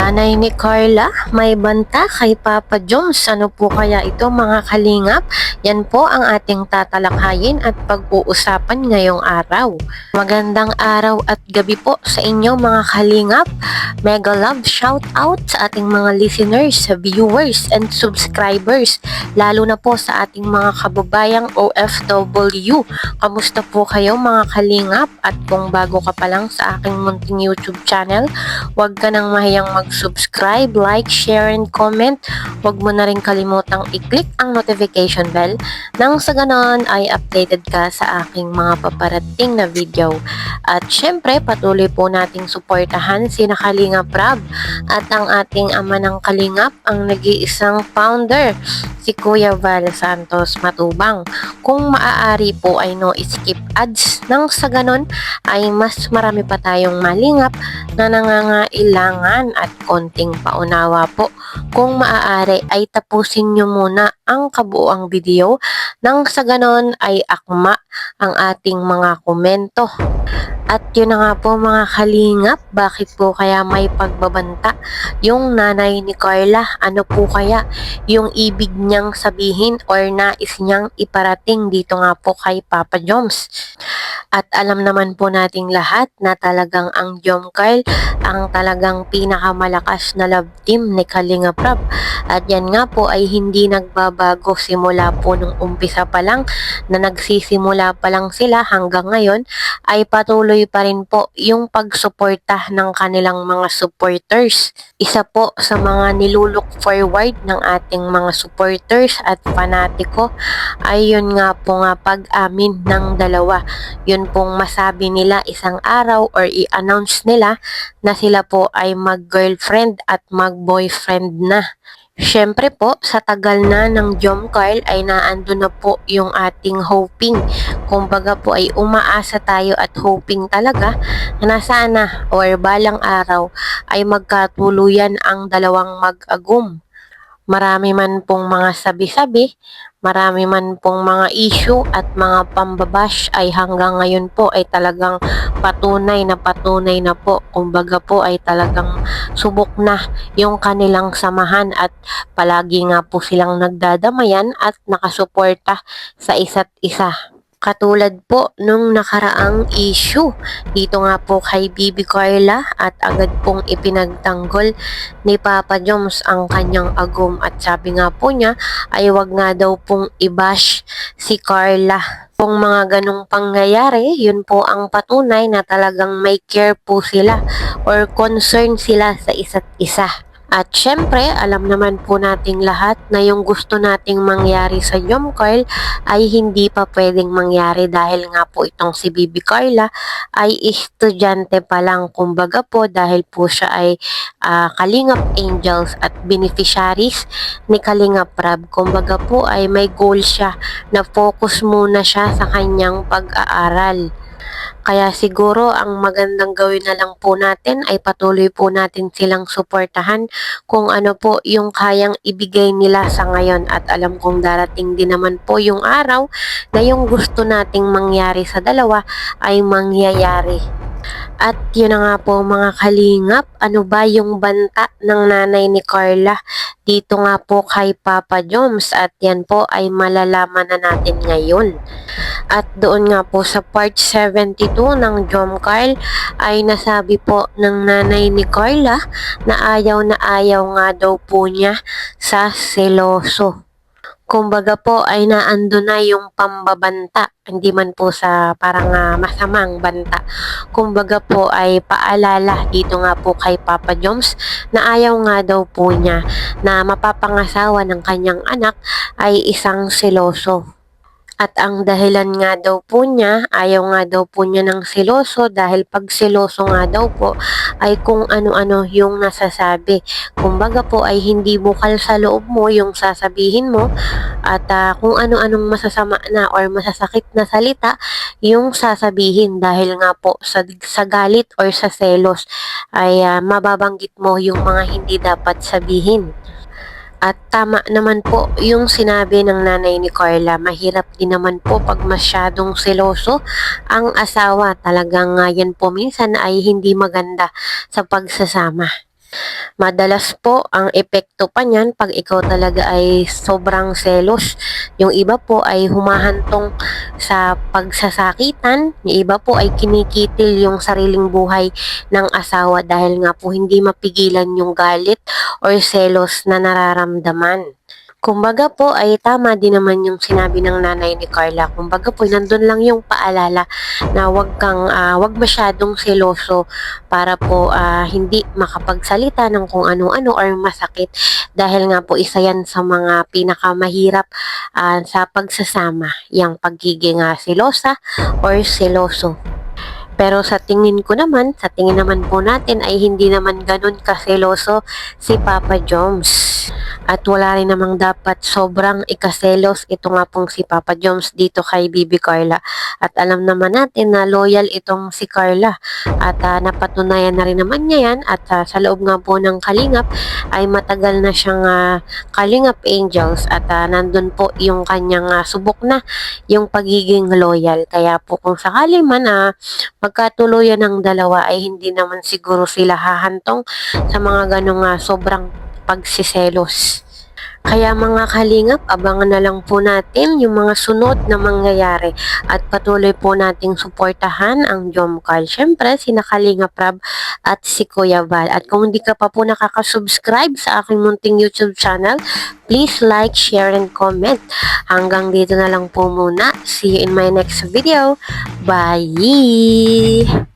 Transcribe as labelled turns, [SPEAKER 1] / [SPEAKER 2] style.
[SPEAKER 1] Nanay ni Carla, may banta kay Papa Joms. Ano po kaya ito mga kalingap? Yan po ang ating tatalakayin at pag-uusapan ngayong araw. Magandang araw at gabi po sa inyo mga kalingap. Mega love shout out sa ating mga listeners, viewers and subscribers. Lalo na po sa ating mga kababayang OFW. Kamusta po kayo mga kalingap? At kung bago ka pa lang sa aking munting YouTube channel, huwag ka nang mahiyang mag-subscribe, like, share, and comment. Huwag mo na rin kalimutang i-click ang notification bell nang sa ganon ay updated ka sa aking mga paparating na video. At syempre, patuloy po nating suportahan si Kalingap Rab at ang ating ama ng Kalingap, ang nag-iisang founder, si Kuya Val Santos Matubang. Kung maaari po ay no skip ads nang sa ganon ay mas marami pa tayong malingap na nangangailangan at konting paunawa po. Kung maaari ay tapusin nyo muna ang kabuuang video nang sa ganon ay akma ang ating mga komento. At yun na nga po mga kalingap, bakit po kaya may pagbabanta yung nanay ni Carla? Ano po kaya yung ibig niyang sabihin or nais niyang iparating dito nga po kay Papa Joms? At alam naman po nating lahat na talagang ang Jomcarl ang talagang pinakamalakas na love team ni Kalingap Rab. At yan nga po ay hindi nagbabago simula po nung umpisa pa lang, na nagsisimula pa lang sila hanggang ngayon ay patuloy pa rin po yung pagsuporta ng kanilang mga supporters. Isa po sa mga nilulook forward ng ating mga supporters at fanatiko ay yun nga po nga pag-amin ng dalawa. Yun pong masabi nila isang araw or i-announce nila na sila po ay mag-girlfriend at mag-boyfriend na. Syempre po, sa tagal na ng Jomcarl ay naando na po yung ating hoping. Kumbaga po ay umaasa tayo at hoping talaga na sana or balang araw ay magkatuluyan ang dalawang mag-agum. Marami man pong mga sabi-sabi, marami man pong mga issue at mga pambabash ay hanggang ngayon po ay talagang patunay na po. Kumbaga po ay talagang subok na yung kanilang samahan at palagi nga po silang nagdadamayan at nakasuporta sa isa't isa. Katulad po nung nakaraang issue dito nga po kay Bibi Carla at agad pong ipinagtanggol ni Papa Joms ang kanyang agum at sabi nga po niya ay wag nga daw pong i-bash si Carla. Kung mga ganong pangyayari, yun po ang patunay na talagang may care po sila or concern sila sa isa't isa. At syempre, alam naman po nating lahat na yung gusto nating mangyari sa Jomcarl ay hindi pa pwedeng mangyari dahil nga po itong si Bibi Carla ay estudyante pa lang. Kumbaga po dahil po siya ay Kalingap Angels at beneficiaries ni Kalingap Rab. Kumbaga po ay may goal siya na focus muna siya sa kanyang pag-aaral. Kaya siguro ang magandang gawin na lang po natin ay patuloy po natin silang suportahan kung ano po yung kayang ibigay nila sa ngayon. At alam kong darating din naman po yung araw na yung gusto nating mangyari sa dalawa ay mangyayari. At yun na nga po mga kalingap, ano ba yung banta ng nanay ni Carla dito nga po kay Papa Joms? At yan po ay malalaman na natin ngayon. At doon nga po sa part 72 ng Jomcarl ay nasabi po ng nanay ni Carla na ayaw nga daw po niya sa seloso. Kumbaga po ay naando na yung pambabanta, hindi man po sa parang masamang banta. Kumbaga po ay paalala dito nga po kay Papa Joms na ayaw nga daw po niya na mapapangasawa ng kanyang anak ay isang seloso. At ang dahilan nga daw po niya, ayaw nga daw po niya ng seloso dahil pag seloso nga daw po ay kung ano-ano yung nasasabi. Kumbaga po ay hindi bukal sa loob mo yung sasabihin mo at kung ano-anong masasama na or masasakit na salita yung sasabihin dahil nga po sa galit or sa selos ay mababanggit mo yung mga hindi dapat sabihin. At tama naman po yung sinabi ng nanay ni Carla. Mahirap din naman po pag masyadong seloso ang asawa. Talagang yan po minsan ay hindi maganda sa pagsasama. Madalas po ang epekto pa niyan 'pag ikaw talaga ay sobrang selos. Yung iba po ay humahantong sa pagsasakitan, yung iba po ay kinikitil yung sariling buhay ng asawa dahil nga po hindi mapigilan yung galit or selos na nararamdaman. Kumbaga po ay tama din naman yung sinabi ng nanay ni Carla. Kumbaga po nandun lang yung paalala na wag masyadong seloso para po hindi makapagsalita ng kung ano-ano or masakit dahil nga po isa yan sa mga pinakamahirap sa pagsasama, yung pagiging selosa or seloso. Pero sa tingin naman po natin ay hindi naman ganun kaseloso si Papa Joms. At wala rin namang dapat sobrang ikaselos ito nga pong si Papa Joms dito kay Bibi Carla. At alam naman natin na loyal itong si Carla. At napatunayan na rin naman niya yan. At sa loob nga po ng Kalingap ay matagal na siyang Kalingap Angels. At nandun po yung kanyang subok na yung pagiging loyal. Kaya po kung sakali man magkatuluyan ng dalawa ay hindi naman siguro sila hahantong sa mga ganong sobrang pagsiselos. Kaya mga kalingap, abangan na lang po natin yung mga sunod na mangyayari at patuloy po nating suportahan ang Jomcar. Siyempre, sina Kalingap Rab at si Kuya Val. At kung hindi ka pa po nakaka-subscribe sa aking munting YouTube channel, please like, share, and comment. Hanggang dito na lang po muna. See you in my next video. Bye!